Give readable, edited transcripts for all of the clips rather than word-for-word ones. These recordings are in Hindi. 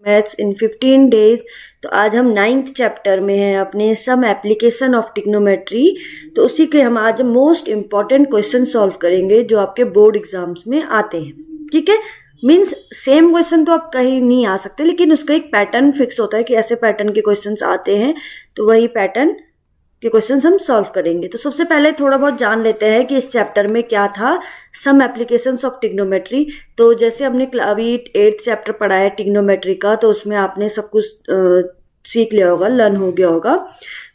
मैथ्स इन 15 डेज। तो आज हम 9th चैप्टर में हैं अपने सम एप्लीकेशन ऑफ ट्रिग्नोमेट्री। तो उसी के हम आज मोस्ट इम्पॉर्टेंट क्वेश्चन सॉल्व करेंगे जो आपके बोर्ड एग्जाम्स में आते हैं। ठीक है, मीन्स सेम क्वेश्चन तो आप कहीं नहीं आ सकते, लेकिन उसका एक पैटर्न फिक्स होता है कि ऐसे पैटर्न के क्वेश्चंस आते हैं, तो वही पैटर्न के क्वेश्चंस हम सॉल्व करेंगे। तो सबसे पहले थोड़ा बहुत जान लेते हैं कि इस चैप्टर में क्या था, सम एप्लीकेशंस ऑफ ट्रिग्नोमेट्री। तो जैसे हमने अभी 8th चैप्टर पढ़ा है ट्रिग्नोमेट्री का, तो उसमें आपने सब कुछ सीख लिया होगा, लर्न हो गया होगा।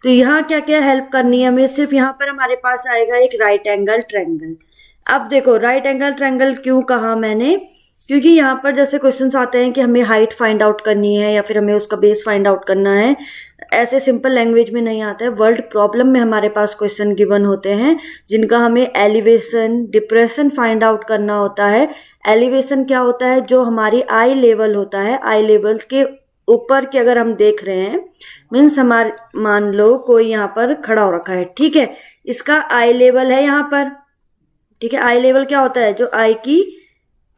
तो यहाँ क्या क्या हेल्प करनी है हमें, सिर्फ यहाँ पर हमारे पास आएगा एक राइट एंगल ट्रायंगल। अब देखो राइट एंगल ट्रायंगल क्यों कहा मैंने, क्योंकि यहाँ पर जैसे क्वेश्चंस आते हैं कि हमें हाइट फाइंड आउट करनी है या फिर हमें उसका बेस फाइंड आउट करना है, ऐसे सिंपल लैंग्वेज में नहीं आता है। वर्ल्ड प्रॉब्लम में हमारे पास क्वेश्चन गिवन होते हैं जिनका हमें एलिवेशन डिप्रेशन फाइंड आउट करना होता है। एलिवेशन क्या होता है, जो हमारी आई लेवल होता है, आई लेवल के ऊपर के अगर हम देख रहे हैं, मीन्स हमारे मान लो कोई यहाँ पर खड़ा हो रखा है, ठीक है, इसका आई लेवल है यहाँ पर, ठीक है। आई लेवल क्या होता है, जो आई की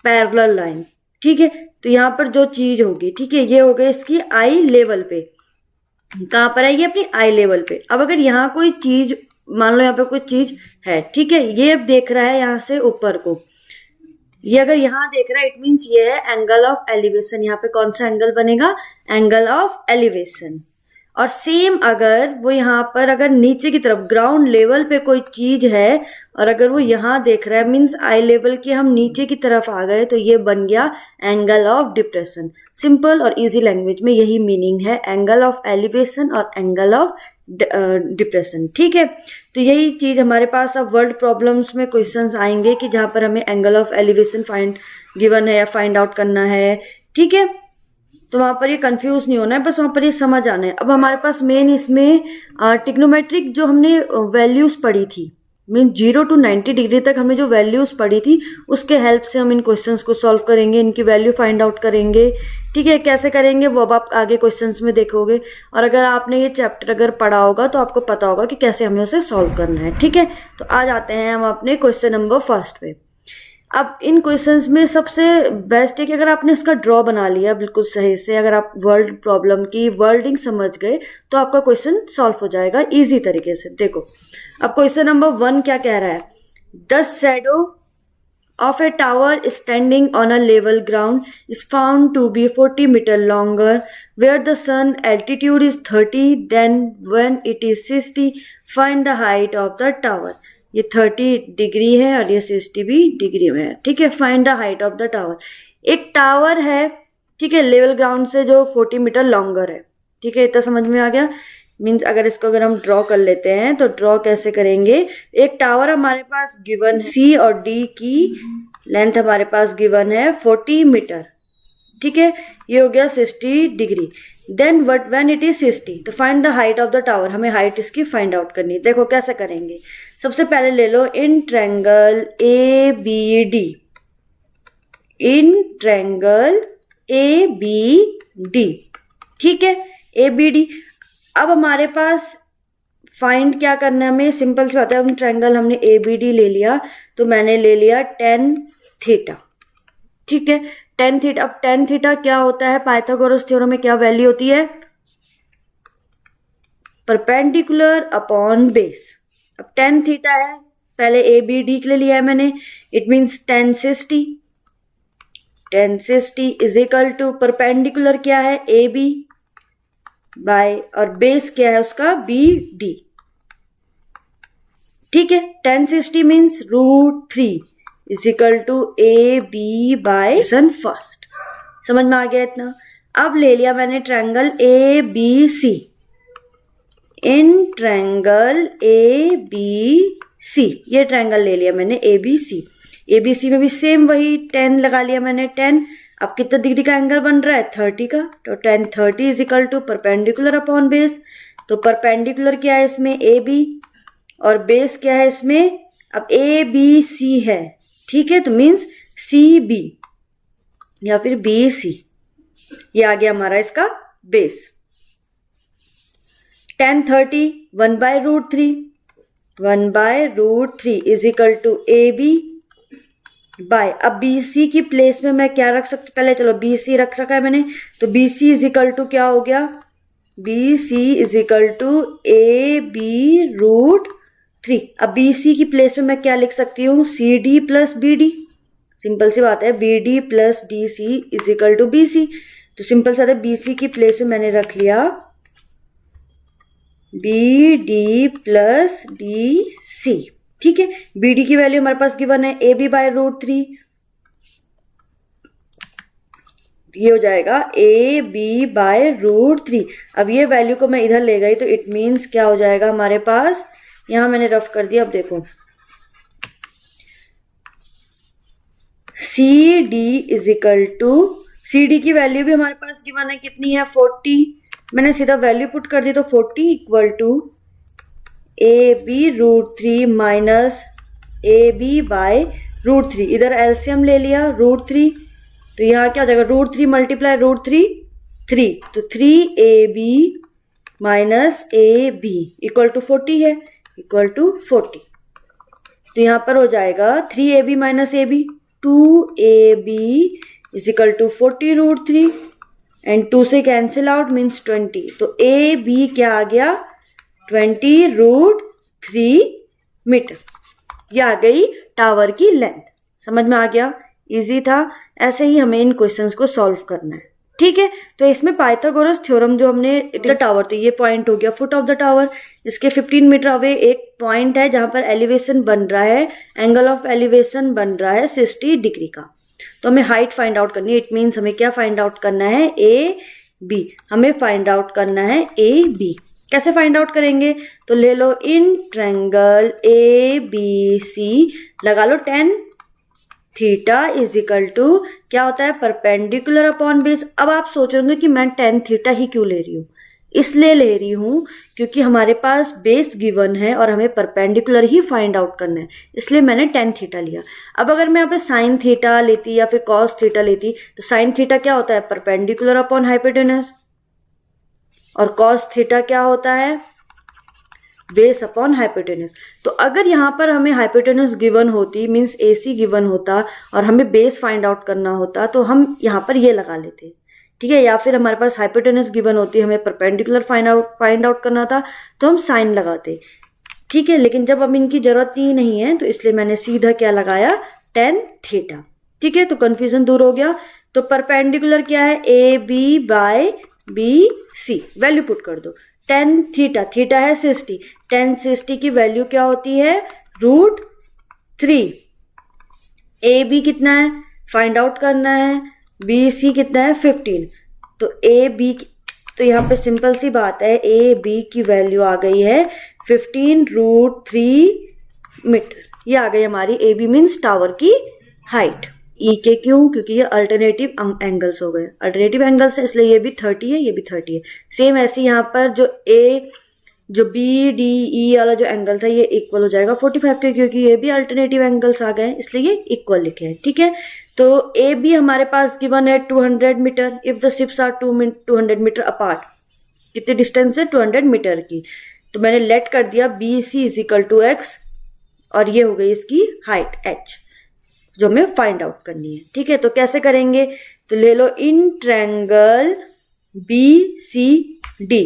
पैरेलल लाइन, ठीक है। तो यहाँ पर जो चीज होगी, ठीक है, ये हो गई इसकी आई लेवल पे। कहाँ पर है ये, अपनी आई लेवल पे। अब अगर यहाँ कोई चीज, मान लो यहाँ पे कोई चीज है, ठीक है, ये अब देख रहा है यहाँ से ऊपर को, ये अगर यहाँ देख रहा है, इट मीन्स ये है एंगल ऑफ एलिवेशन। यहाँ पे कौन सा एंगल बनेगा, एंगल ऑफ एलिवेशन। और सेम अगर वो यहाँ पर अगर नीचे की तरफ ग्राउंड लेवल पे कोई चीज है और अगर वो यहाँ देख रहा है, मीन्स आई लेवल के हम नीचे की तरफ आ गए, तो ये बन गया एंगल ऑफ डिप्रेशन। सिंपल और इजी लैंग्वेज में यही मीनिंग है, एंगल ऑफ एलिवेशन और एंगल ऑफ डिप्रेशन, ठीक है। तो यही चीज हमारे पास अब वर्ल्ड प्रॉब्लम्स में क्वेश्चंस आएंगे कि जहां पर हमें angle of elevation find given है या फाइंड आउट करना है, ठीक है। तो वहां पर ये कंफ्यूज नहीं होना है, बस वहां पर ये समझ आना है। अब हमारे पास मेन इसमें ट्रिग्नोमेट्रिक जो हमने वैल्यूज पढ़ी थी, मीन 0 to 90 डिग्री तक हमने जो वैल्यूज पढ़ी थी, उसके हेल्प से हम इन क्वेश्चंस को सॉल्व करेंगे, इनकी वैल्यू फाइंड आउट करेंगे, ठीक है। कैसे करेंगे वो अब आप आगे क्वेश्चंस में देखोगे, और अगर आपने ये चैप्टर अगर पढ़ा होगा तो आपको पता होगा कि कैसे हमें उसे सॉल्व करना है, ठीक है। तो आ जाते हैं हम अपने क्वेश्चन नंबर 1 पे। अब इन क्वेश्चंस में सबसे बेस्ट है कि अगर आपने इसका ड्रॉ बना लिया बिल्कुल सही से, अगर आप वर्ल्ड प्रॉब्लम की वर्डिंग समझ गए, तो आपका क्वेश्चन सॉल्व हो जाएगा इजी तरीके से। देखो अब क्वेश्चन नंबर 1 क्या कह रहा है, the shadow of a tower standing on a level ground is found to be 40 meter longer where the sun altitude is 30, then when it is 60 find the height of the tower। ये 30 डिग्री है और ये 60 भी डिग्री में है, ठीक है। Find the height of the tower, एक टावर है, ठीक है, लेवल ग्राउंड से जो 40 मीटर लॉन्गर है, ठीक है। इतना समझ में आ गया। मीन्स अगर इसको अगर हम ड्रॉ कर लेते हैं तो ड्रॉ कैसे करेंगे, एक टावर हमारे पास गिवन है, सी और डी की लेंथ हमारे पास गिवन है 40 मीटर, ठीक है। ये हो गया 60 degree. Then when it is 60 तो find the height of the tower, हमें हाइट इसकी फाइंड आउट करनी है। देखो कैसे करेंगे, सबसे पहले ले लो in triangle A B D, in triangle A B D, ठीक है, ए बी डी। अब हमारे पास फाइंड क्या करना है हमें, सिंपल सी बात है, हम ट्रायंगल हमने ए बी डी ले लिया, तो मैंने ले लिया tan थीटा, ठीक है, tan थीटा। अब tan थीटा क्या होता है, पाइथागोरस थ्योरम में क्या वैल्यू होती है, परपेंडिकुलर अपॉन बेस। अब tan थीटा है, पहले ए बी डी के लिए लिया है मैंने, it means tan 60, tan 60 is equal to perpendicular क्या है ए बी बाय, और बेस क्या है उसका बी डी, ठीक है। tan 60 means √3 is equal to A B by सन फर्स्ट। समझ में आ गया इतना। अब ले लिया मैंने triangle A B C, in triangle A B C, ये ट्रायंगल ले लिया मैंने ए बी सी। ए बी सी में भी सेम वही 10 लगा लिया मैंने 10। अब कितना डिग्री का एंगल बन रहा है, 30 का, तो tan 30 is equal to perpendicular upon base. तो परपेंडिकुलर क्या है इसमें ए बी, और बेस क्या है इसमें, अब ए बी सी है, ठीक है, तो मीन्स सी बी या फिर बी सी, ये आ गया हमारा इसका base. tan 30 1/√3 is equal to A B by, अब बी सी की प्लेस में मैं क्या रख सकती, पहले चलो बी सी रख रखा है मैंने, तो B C is equal to क्या हो गया, B C is equal to A B root 3। अब बी सी की प्लेस में मैं क्या लिख सकती हूँ, C D plus B D, simple सी बात है, B D plus D C is equal to B C. तो सिंपल सा है, बी सी की प्लेस में मैंने रख लिया B D plus D C. ठीक है, बी डी की वैल्यू हमारे पास गिवन है ए बी बाय रूट 3, ये हो जाएगा ए बी बाय रूट 3। अब ये वैल्यू को मैं इधर ले गई तो इट मीन्स क्या हो जाएगा हमारे पास, यहां मैंने रफ कर दिया, अब देखो C D is equal to, C D की वैल्यू भी हमारे पास गिवन है कितनी है 40, मैंने सीधा वैल्यू पुट कर दी तो 40 equal to A B root 3 minus A B by root 3, इधर एलसीएम ले लिया रूट 3, तो यहाँ क्या हो जाएगा रूट 3 मल्टीप्लाई रूट 3 3, तो 3 A B minus A B equal to 40 है, इक्वल टू 40। तो यहाँ पर हो जाएगा 3 A B minus A B, 2 A B is equal to 40 root 3 and 2 से कैंसिल आउट मीन्स 20, तो ए बी क्या आ गया 20 रूट 3 मीटर, ये आ गई टावर की लेंथ। समझ में आ गया, इजी था। ऐसे ही हमें इन क्वेश्चंस को सॉल्व करना है। ठीक है, तो इसमें पाइथागोरस थ्योरम जो हमने टावर, तो ये पॉइंट हो गया फुट ऑफ द टावर, इसके 15 मीटर अवे एक पॉइंट है जहां पर एलिवेशन बन रहा है, एंगल ऑफ एलिवेशन बन रहा है 60 डिग्री का। तो हमें हाइट फाइंड आउट करनी है, इट मीन्स हमें क्या फाइंड आउट करना है, ए बी, हमें फाइंड आउट करना है ए बी। कैसे फाइंड आउट करेंगे, तो ले लो in triangle A B C, लगा लो tan theta is equal to क्या होता है परपेंडिकुलर अपॉन बेस। अब आप सोच रहे होंगे कि मैं tan थीटा ही क्यों ले रही हूँ, इसलिए ले रही हूँ क्योंकि हमारे पास बेस गिवन है और हमें परपेंडिकुलर ही फाइंड आउट करना है, इसलिए मैंने tan थीटा लिया। अब अगर मैं यहाँ पे sin थीटा लेती या फिर cos थीटा लेती, तो sin थीटा क्या होता है परपेंडिकुलर अपॉन हाइपोटेनस, और cos थीटा क्या होता है बेस अपॉन हाइपोटेनस। तो अगर यहाँ पर हमें हाइपोटेनस गिवन होती मीन्स AC गिवन होता और हमें बेस फाइंड आउट करना होता, तो हम यहाँ पर ये लगा लेते। ठीक है, या फिर हमारे पास हाइपोटेनस गिवन होती, हमें परपेंडिकुलर फाइंड आउट करना था तो हम साइन लगाते। ठीक है, लेकिन जब अब इनकी जरूरत ही नहीं है तो इसलिए मैंने सीधा क्या लगाया tan थीटा। ठीक है, तो कंफ्यूजन दूर हो गया। तो परपेंडिकुलर क्या है A B by B C, value put कर दो, tan थीटा, थीटा है 60, tan 60 की वैल्यू क्या होती है रूट 3, ए बी कितना है फाइंड आउट करना है, बी सी कितना है 15, तो ए बी, तो यहाँ पे सिंपल सी बात है ए बी की वैल्यू आ गई है 15 रूट 3 मीटर, ये आ गई हमारी ए बी मीन्स टावर की हाइट। ई के क्यों, क्योंकि ये अल्टरनेटिव एंगल्स हो गए, अल्टरनेटिव एंगल्स है इसलिए ये भी 30 है, ये भी 30 है। सेम ऐसे यहाँ पर जो बी डी ई वाला जो एंगल था ये इक्वल हो जाएगा 45 के, क्योंकि ये भी अल्टरनेटिव एंगल्स आ गए इसलिए ये इक्वल लिखे हैं। ठीक है, तो ए बी हमारे पास गिवन है 200 metre, if the ships are 200 metre apart, कितनी डिस्टेंस है 200 मीटर की, तो मैंने लेट कर दिया B C is equal to x, और ये हो गई इसकी हाइट एच जो हमें फाइंड आउट करनी है। ठीक है, तो कैसे करेंगे, तो ले लो in triangle B C D,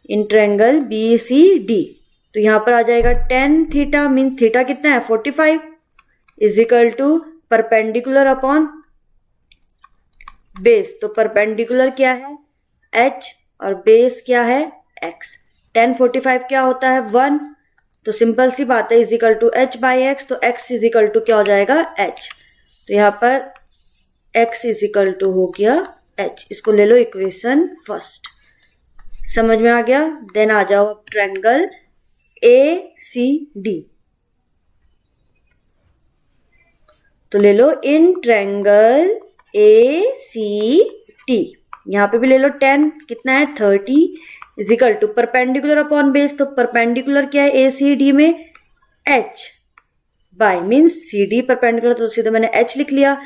in triangle B C D, तो यहां पर आ जाएगा tan थीटा मीन थीटा कितना है 45 is equal to perpendicular upon base, तो परपेंडिकुलर क्या है h और बेस क्या है x, tan 45 क्या होता है 1, तो सिंपल सी बात है is equal to h by x, तो x इज इक्वल टू क्या हो जाएगा h, तो यहाँ पर x इज इक्वल टू हो गया h, इसको ले लो इक्वेशन फर्स्ट। समझ में आ गया, देन आ जाओ अब ट्रायंगल ए सी डी, तो ले लो in triangle A C T, यहाँ पे भी ले लो tan कितना है 30 is equal to perpendicular upon base, तो परपेंडिकुलर क्या है ए सी डी में h by means C D perpendicular, तो सीधा मैंने h लिख लिया।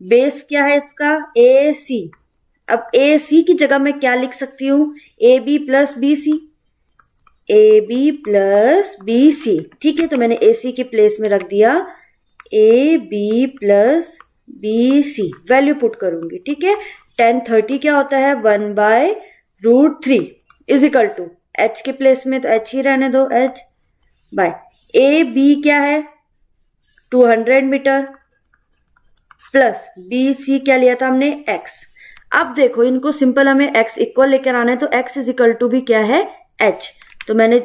बेस क्या है इसका ए सी, अब ए सी की जगह मैं क्या लिख सकती हूँ A B plus B C, A B plus B C. ठीक है, तो मैंने ए सी की प्लेस में रख दिया A B plus B C value put करूंगी, ठीक है। tan 30 क्या होता है 1/√3 इज इक्वल टू h के प्लेस में तो h ही रहने दो, h बाय ए बी क्या है 200 मीटर प्लस बी सी क्या लिया था हमने x। अब देखो इनको सिंपल हमें x इक्वल लेकर आना है तो x इज इक्वल टू भी क्या है h। तो मैंने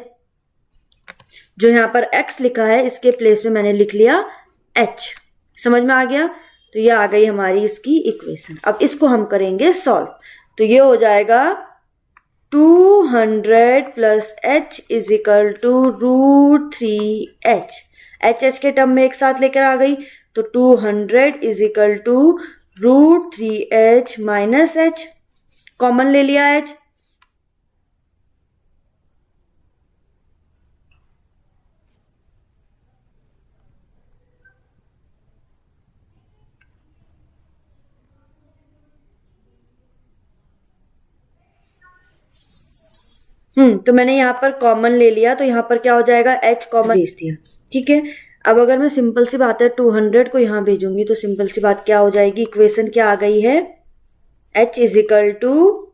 जो यहाँ पर x लिखा है इसके प्लेस में मैंने लिख लिया h। समझ में आ गया? तो ये आ गई हमारी इसकी इक्वेशन। अब इसको हम करेंगे सॉल्व। तो ये हो जाएगा 200 plus h is equal to √3h। h के टर्म में एक साथ लेकर आ गई तो 200 is equal to √3h minus h, common ले लिया h। तो मैंने यहाँ पर कॉमन ले लिया तो यहाँ पर क्या हो जाएगा h कॉमन भेज दिया, ठीक है। अब अगर मैं सिंपल सी बात है 200 को यहाँ भेजूंगी तो सिंपल सी बात क्या हो जाएगी, इक्वेशन क्या आ गई है h इज इक्वल टू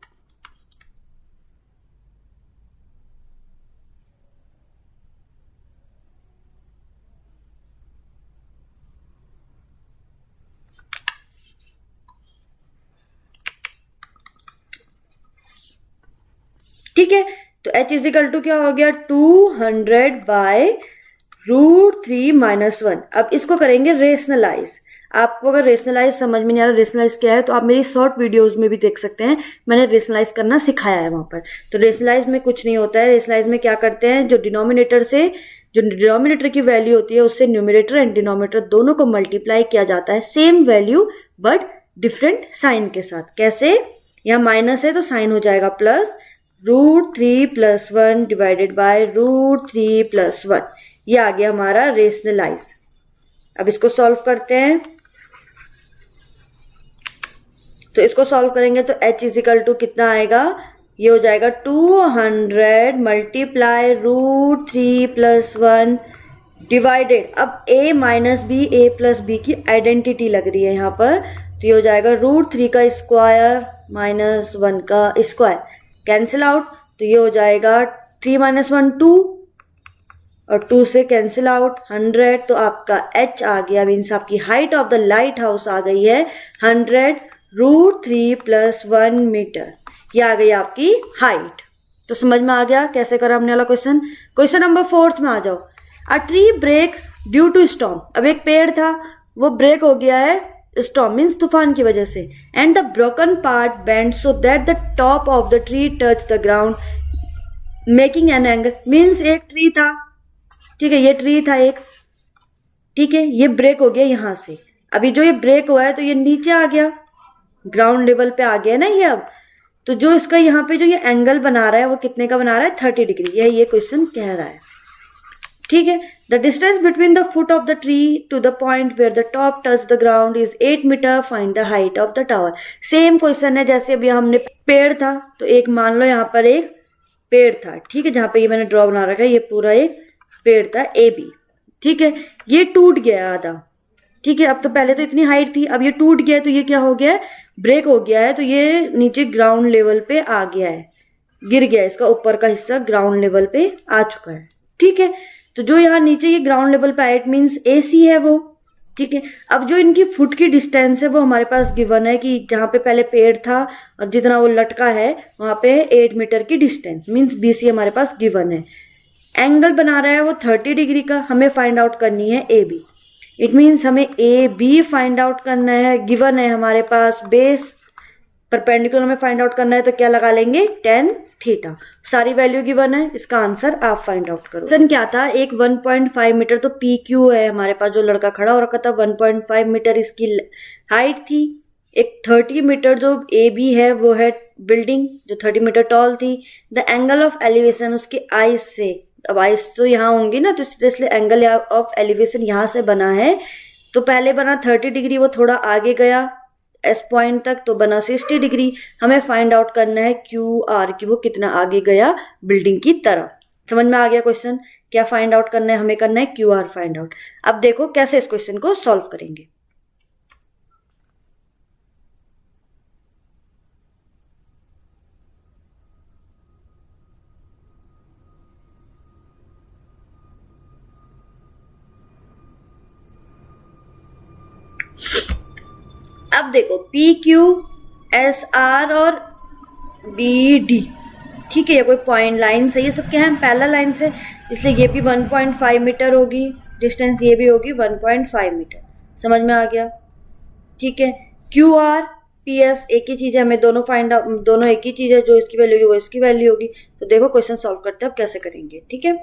ठीक है। तो h इज इक्वल टू क्या हो गया 200/√3 माइनस 1। अब इसको करेंगे रेशनलाइज। आपको अगर रेशनलाइज समझ में नहीं आ रहा रेशनलाइज क्या है तो आप मेरी शॉर्ट वीडियोस में भी देख सकते हैं, मैंने रेशनलाइज करना सिखाया है वहां पर। तो रेशनलाइज में कुछ नहीं होता है, रेशनलाइज में क्या करते हैं जो डिनोमिनेटर की वैल्यू होती है उससे न्यूमरेटर एंड डिनोमिनेटर दोनों को मल्टीप्लाई किया जाता है same value but different sign के साथ। कैसे? यहाँ माइनस है तो साइन हो जाएगा प्लस √3 + 1 डिवाइडेड बाय √3 + 1। ये आ गया हमारा रेशनलाइज। अब इसको सॉल्व करते हैं। तो इसको सॉल्व करेंगे तो h इज इक्वल टू कितना आएगा, ये हो जाएगा 200 मल्टीप्लाई √3 + 1 डिवाइडेड। अब a minus B a plus B की आइडेंटिटी लग रही है यहाँ पर, तो ये हो जाएगा √3 का स्क्वायर माइनस 1 का स्क्वायर, कैंसिल आउट। तो ये हो जाएगा 3 - 1 2 और 2 से कैंसिल आउट 100। तो आपका h आ गया, मीन्स आपकी height of the lighthouse आ गई है 100 √3 + 1 मीटर। ये आ गई आपकी हाइट। तो समझ में आ गया कैसे करा हमने वाला क्वेश्चन। क्वेश्चन नंबर 4 में आ जाओ। A tree breaks due to storm. अब एक पेड़ था वो ब्रेक हो गया है स्टॉर्म मीन्स तूफान की वजह से, and the broken part bend so that the top of the tree touch the ground making an angle. Means एक ट्री था, ठीक है, ये ट्री था एक, ठीक है, ये ब्रेक हो गया यहां से। अभी जो ये ब्रेक हुआ है तो ये नीचे आ गया, ग्राउंड लेवल पे आ गया ना ये। अब तो जो इसका यहाँ पे जो ये एंगल बना रहा है वो कितने का बना रहा है 30 डिग्री। यह ये क्वेश्चन कह रहा है, ठीक है। The distance between the foot of the tree to the point where the top touch the ground is 8 metre. Find the height of the tower. Same question है जैसे अभी हमने पेड़ था, तो एक मान लो यहाँ पर एक पेड़ था, ठीक है, जहां पे ये मैंने ड्रॉ बना रखा है, ये पूरा एक पेड़ था ए बी, ठीक है। ये टूट गया आधा, ठीक है। अब तो पहले तो इतनी हाइट थी, अब ये टूट गया तो ये क्या हो गया है, ब्रेक हो गया है। तो ये नीचे ग्राउंड लेवल पे आ गया है, गिर गया, इसका ऊपर का हिस्सा ग्राउंड लेवल पे आ चुका है, ठीक है। तो जो यहाँ नीचे ये ग्राउंड लेवल पे इट मीन्स AC है वो, ठीक है। अब जो इनकी फुट की डिस्टेंस है वो हमारे पास गिवन है कि जहाँ पे पहले पेड़ था और जितना वो लटका है वहां पे 8 मीटर की डिस्टेंस, मीन्स BC हमारे पास गिवन है। एंगल बना रहा है वो 30 डिग्री का, हमें फाइंड आउट करनी है AB। इट मीन्स हमें AB फाइंड आउट करना है, गिवन है हमारे पास बेस, परपेंडिकुलर में फाइंड आउट करना है तो क्या लगा लेंगे tan थीटा। सारी वैल्यू गिवन है, इसका आंसर आप फाइंड आउट करो। क्वेश्चन क्या था, एक 1.5 मीटर तो PQ है हमारे पास, जो लड़का खड़ा हो रखा था 1.5 मीटर इसकी हाइट थी। एक 30 मीटर जो AB है वो है बिल्डिंग जो 30 मीटर टॉल थी। द एंगल ऑफ एलिवेशन उसकी आइस से, अब आइस तो यहाँ होंगी ना, तो इसलिए एंगल ऑफ एलिवेशन यहाँ से बना है। तो पहले बना 30 डिग्री, वो थोड़ा आगे गया S पॉइंट तक तो बना 60 डिग्री। हमें फाइंड आउट करना है QR कि वो कितना आगे गया बिल्डिंग की तरफ, समझ में आ गया क्वेश्चन? क्या फाइंड आउट करना है? हमें करना है क्यू आर फाइंड आउट। अब देखो कैसे इस क्वेश्चन को सॉल्व करेंगे। अब देखो पी क्यू एस आर और बी डी, ठीक है, ये कोई पॉइंट लाइन से, ये सब क्या है, पैरेलल लाइन से, इसलिए ये भी 1.5 मीटर होगी डिस्टेंस, ये भी होगी 1.5 मीटर। समझ में आ गया? ठीक है। क्यू आर पी एस एक ही चीज है, हमें दोनों एक ही चीज है, जो इसकी वैल्यू होगी वो इसकी वैल्यू होगी। तो देखो क्वेश्चन सॉल्व करते हैं अब कैसे करेंगे। ठीक है,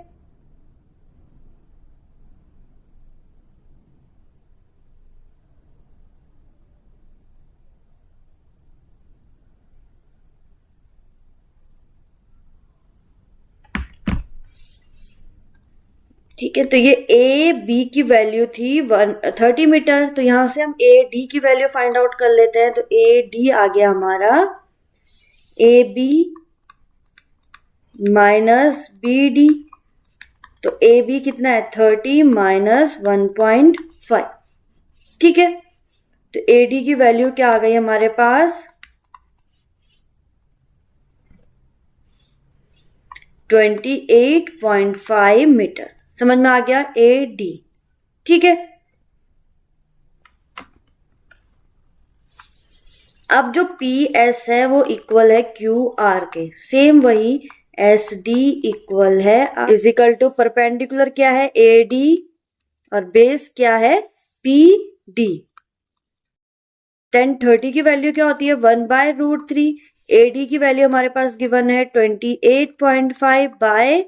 ठीक है। तो ये ए बी की वैल्यू थी 30 मीटर, तो यहां से हम ए डी की वैल्यू फाइंड आउट कर लेते हैं। तो ए डी आ गया हमारा A B minus B D. तो ए बी कितना है, 30 माइनस 1.5। ठीक है, तो ए डी की वैल्यू क्या आ गई हमारे पास, 28.5 मीटर। समझ में आ गया ए डी? ठीक है। अब जो पी एस है वो इक्वल है क्यू आर के, सेम वही एस डी इक्वल है इजिकल टू परपेंडिकुलर क्या है ए डी और बेस क्या है पी डी। 1030 की वैल्यू क्या होती है 1/√3। ए डी की वैल्यू हमारे पास गिवन है 28.5 बाय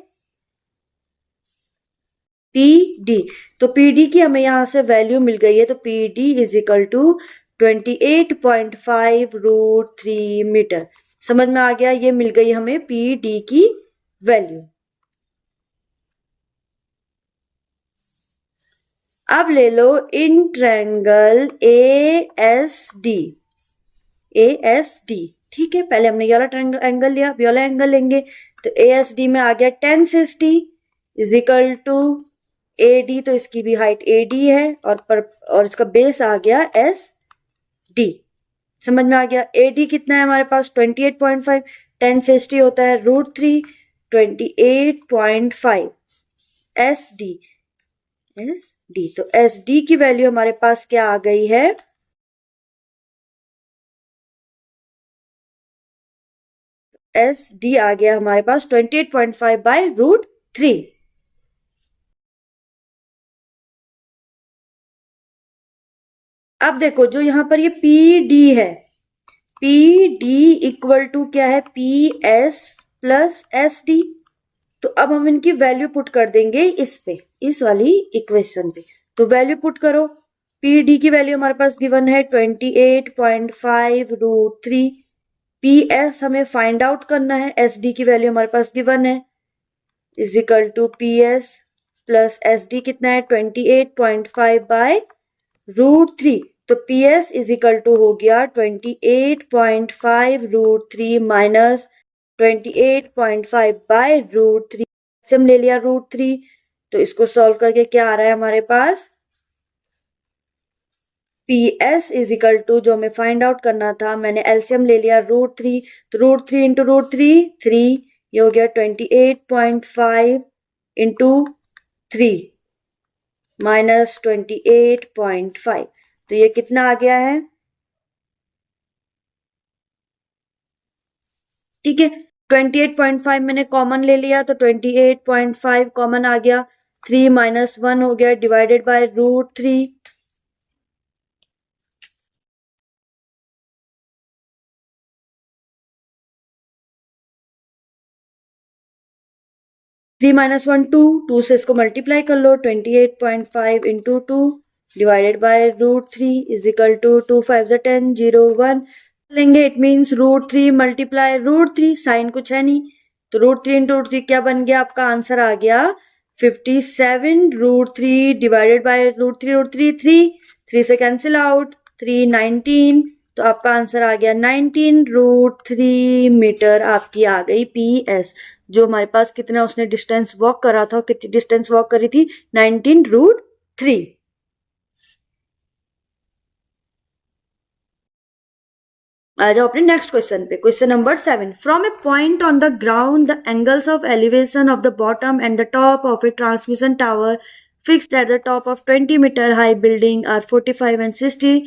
पी डी। तो पी डी की हमें यहां से वैल्यू मिल गई है, तो P D is equal to 28.5√3 metre. समझ में आ गया? ये मिल गई हमें पी डी की वैल्यू। अब ले लो in triangle A S D, A S D. ठीक है, पहले हमने ये वाला ट्रायंगल एंगल लिया, अब ये वाला एंगल लेंगे। तो ए एस डी में आ गया 1060 is equal to A D, तो इसकी भी हाइट ए डी है और इसका बेस आ गया एस डी। समझ में आ गया? ए डी कितना है हमारे पास 28.5, 1060 होता है √3, 28.5 एस डी, एस डी। तो एस डी की वैल्यू हमारे पास क्या आ गई है, एस डी आ गया हमारे पास 28.5/√3। अब देखो जो यहां पर ये पी डी है, पी डी इक्वल टू क्या है P S plus S D. तो अब हम इनकी वैल्यू पुट कर देंगे इस पे, इस वाली इक्वेशन पे। तो वैल्यू पुट करो, पी डी की वैल्यू हमारे पास गिवन है 28.5√3। पी एस हमें फाइंड आउट करना है, एस डी की वैल्यू हमारे पास गिवन है is equal to P S plus S D कितना है 28.5/√3। तो P S is equal to हो गया 28.5√3 माइनस 28.5/√3। हम ले लिया √3, तो इसको सॉल्व करके क्या आ रहा है हमारे पास, P S is equal to जो हमें फाइंड आउट करना था, मैंने एलसीएम ले लिया √3, तो √3 इंटू √3 3, ये हो गया 28.5 इंटू 3 माइनस 28.5। तो ये कितना आ गया है, ठीक है। 28.5 मैंने कॉमन ले लिया, तो 28.5 कॉमन आ गया, 3 माइनस 1 हो गया डिवाइडेड बाय √3। 3 माइनस 1 2 से इसको मल्टीप्लाई कर लो, 28.5 into 2 divided by √3 is equal to 2 5 10 0 1 लेंगे। इट मीन्स √3 मल्टीप्लाई √3, साइन कुछ है नहीं, तो √3 इंटू √3 क्या बन गया, आपका आंसर आ गया 57 √3 डिवाइडेड बाय √3 3 से कैंसिल आउट, 3 19 तो आपका आंसर आ गया 19√3 मीटर आपकी आ गई PS। जो हमारे पास कितना उसने डिस्टेंस वॉक करा था, कितनी डिस्टेंस वॉक करी थी, 19√3। आ जाओ अपने नेक्स्ट क्वेश्चन पे। Question number 7, from a point on the ground the angles of elevation of the bottom and the top of a transmission tower fixed at the top of 20 metre high building are 45 and 60,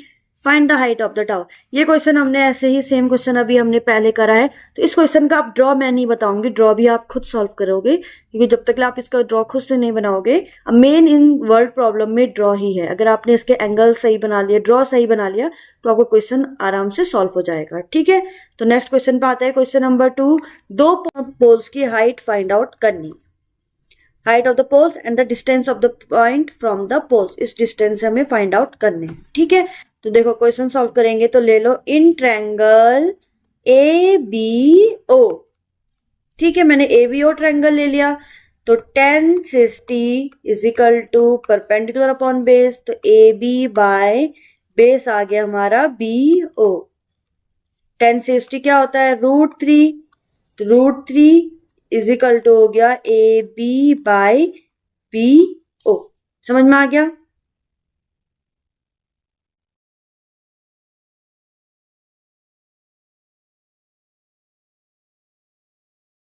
find the height of the tower. ये क्वेश्चन हमने ऐसे ही सेम क्वेश्चन अभी हमने पहले करा है, तो इस क्वेश्चन का आप ड्रॉ मैं नहीं बताऊंगी, ड्रॉ भी आप खुद सॉल्व करोगे, क्योंकि जब तक आप इसका ड्रॉ खुद से नहीं बनाओगे, अब मेन इन वर्ल्ड प्रॉब्लम में ड्रॉ ही है। अगर आपने इसके एंगल सही बना लिया, ड्रॉ सही बना लिया, तो आपको क्वेश्चन आराम से सॉल्व हो जाएगा। ठीक है, तो नेक्स्ट क्वेश्चन पे आता है। क्वेश्चन नंबर 2, दो पोल्स की हाइट फाइंड आउट करनी। Height of the poles and the distance of the point from the poles, इस डिस्टेंस हमें फाइंड आउट करने। ठीक है, तो देखो क्वेश्चन सॉल्व करेंगे तो ले लो इन ट्रायंगल ABO। ठीक है, मैंने ABO ट्रायंगल ले लिया, तो 10 60 is equal to perpendicular upon base, तो AB बाय बेस आ गया हमारा BO। 10 60 क्या होता है, √3, तो √3 इज इक्वल टू हो गया AB बाय BO। समझ में आ गया।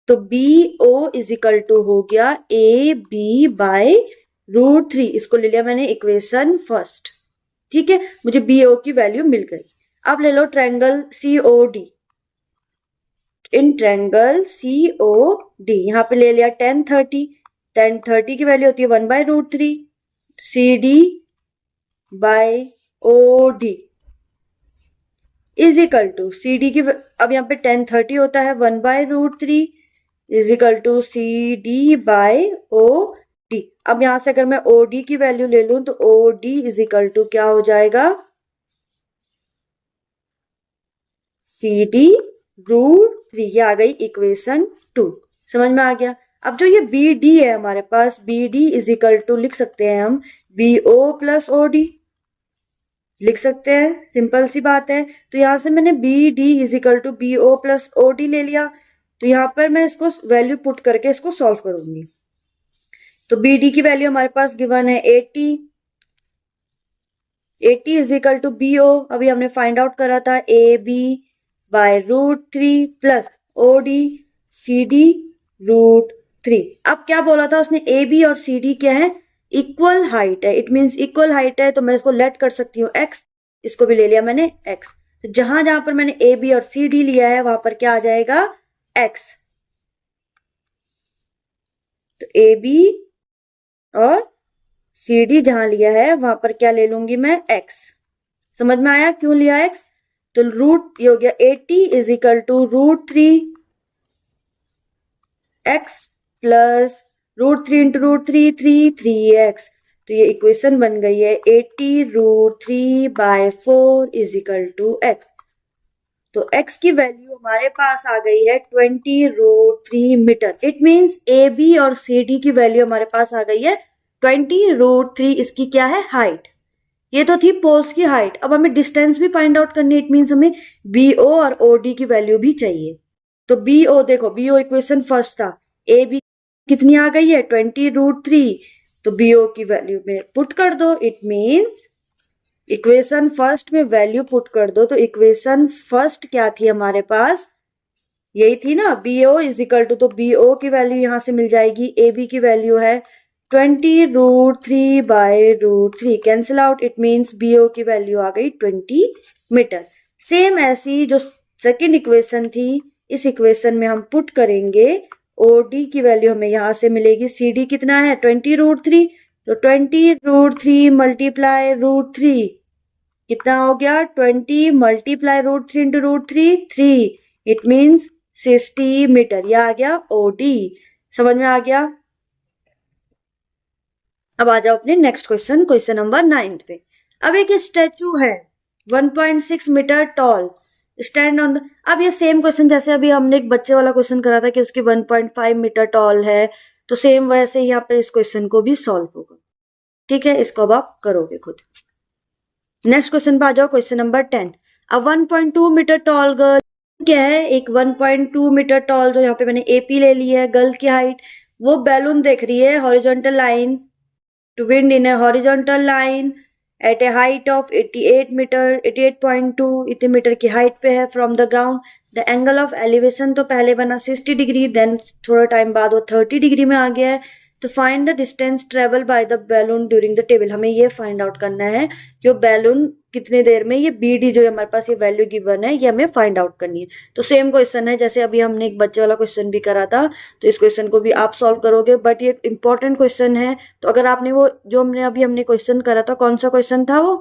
तो BO इज इक्वल टू हो गया AB बाय √3, इसको ले लिया मैंने इक्वेशन फर्स्ट। ठीक है, मुझे BO की वैल्यू मिल गई। अब ले लो triangle COD। In triangle COD यहां पे ले लिया 10 30, 10 30 की वैल्यू होती है 1 by √3 CD by OD is equal to CD की, अब यहाँ पे 10 30 होता है 1 by √3 is equal to CD by OD। अब यहां से अगर मैं OD की वैल्यू ले लूं तो OD इज इक्वल टू क्या हो जाएगा, CD √3। ये आ गई इक्वेशन 2। समझ में आ गया। अब जो ये BD है हमारे पास, BD इज इक्वल टू लिख सकते हैं हम BO प्लस OD, लिख सकते हैं, सिंपल सी बात है। तो यहां से मैंने BD is equal to BO plus OD ले लिया, तो यहां पर मैं इसको वैल्यू पुट करके इसको सॉल्व करूंगी। तो BD की वैल्यू हमारे पास गिवन है 80, 80 इज इक्वल टू BO, अभी हमने फाइंड आउट करा था AB by √3 plus OD CD √3। अब क्या बोला था उसने, AB और CD क्या है, इक्वल हाइट है, इट मींस इक्वल हाइट है, तो मैं इसको लेट कर सकती हूँ x, इसको भी ले लिया मैंने x। तो जहां जहां पर मैंने AB और CD लिया है वहां पर क्या आ जाएगा, x। तो AB और CD जहां लिया है वहां पर क्या ले लूंगी मैं, x। समझ में आया क्यों लिया x। तो रूट ये हो गया 80 is equal to √3 x plus √3 into √3 3x। तो ये इक्वेशन बन गई है 80√3 by 4 is equal to x। तो x की वैल्यू हमारे पास आ गई है 20√3 मीटर। इट मींस AB और CD की वैल्यू हमारे पास आ गई है 20√3। इसकी क्या है, हाइट। ये तो थी पोल्स की हाइट। अब हमें डिस्टेंस भी फाइंड आउट करनी है, इट मींस हमें BO और OD की वैल्यू भी चाहिए। तो BO देखो, BO इक्वेशन फर्स्ट था, AB कितनी आ गई है 20√3, तो BO की वैल्यू में पुट कर दो, इट मींस इक्वेशन फर्स्ट में वैल्यू पुट कर दो। तो इक्वेशन फर्स्ट क्या थी हमारे पास, यही थी ना, BO इज इक्वल टू, तो BO की वैल्यू यहां से मिल जाएगी, AB की वैल्यू है 20√3 by √3, cancel out, it means BO की वैल्यू आ गई 20 मीटर। सेम ऐसी जो सेकंड इक्वेशन थी, इस इक्वेशन में हम पुट करेंगे OD की वैल्यू हमें यहां से मिलेगी, CD कितना है 20√3, तो 20√3 मल्टीप्लाई √3 कितना हो गया, 20 multiply √3 into √3 3, it means 60 metre. यह आ गया OD। समझ में आ गया। अब आ जाओ अपने नेक्स्ट क्वेश्चन, क्वेश्चन नंबर 9 पे। अब एक स्टैचू है 1.6 metre tall stand on the, अब ये सेम क्वेश्चन जैसे अभी हमने एक बच्चे वाला क्वेश्चन करा था कि उसकी 1.5 मीटर टॉल है, तो सेम वैसे यहाँ पे इस क्वेश्चन को भी सॉल्व होगा। ठीक है, इसको अब आप करोगे खुद। नेक्स्ट क्वेश्चन पे आ जाओ, क्वेश्चन नंबर 10। अ 1.2 मीटर टॉल गर्ल क्या है, एक 1.2 मीटर टॉल, जो यहाँ पे मैंने एपी ले ली है, गर्ल की हाइट, वो बैलून देख रही है horizontal line to wind in a horizontal line at a height of 88 metre, 88.2 इतने मीटर की हाइट पे है from the ground. The angle of elevation तो पहले बना 60 डिग्री, देन थोड़ा टाइम बाद वो 30 डिग्री में आ गया है। तो find the distance travel by the balloon during the table, हमें ये फाइंड आउट करना है कि वो बैलून कितने देर में, ये बी डी जो हमारे पास ये वैल्यू गिवन है, ये हमें फाइंड आउट करनी है। तो सेम क्वेश्चन है जैसे अभी हमने एक बच्चे वाला क्वेश्चन भी करा था, तो इस क्वेश्चन को भी आप सॉल्व करोगे, बट ये इंपॉर्टेंट क्वेश्चन है। तो अगर आपने वो जो हमने क्वेश्चन करा था, कौन सा क्वेश्चन था वो,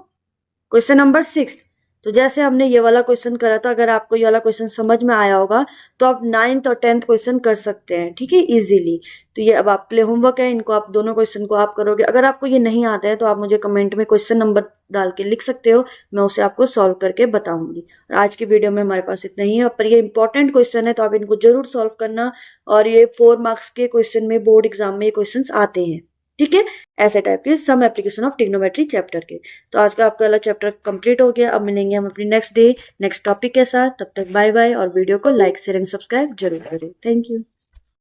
क्वेश्चन नंबर 6। तो जैसे हमने ये वाला क्वेश्चन करा था, अगर आपको ये वाला क्वेश्चन समझ में आया होगा तो आप 9th और 10th क्वेश्चन कर सकते हैं, ठीक है, इजीली। तो ये अब आपके लिए होमवर्क है, इनको आप दोनों क्वेश्चन को आप करोगे। अगर आपको ये नहीं आता है तो आप मुझे कमेंट में क्वेश्चन नंबर डाल के लिख सकते हो, मैं उसे आपको सॉल्व करके बताऊंगी। और आज की वीडियो में हमारे पास इतना ही है, पर ये इंपॉर्टेंट क्वेश्चन है तो आप इनको जरूर सॉल्व करना। और ये 4 मार्क्स के क्वेश्चन में बोर्ड एग्जाम में ये क्वेश्चन आते हैं, ठीक है, ऐसे टाइप के some application of trigonometry chapter के। तो आज का आपका वाला चैप्टर कंप्लीट हो गया। अब मिलेंगे हम अपनी नेक्स्ट डे नेक्स्ट टॉपिक के साथ। तब तक बाय बाय, और वीडियो को लाइक शेयर एंड सब्सक्राइब जरूर करें। Thank you.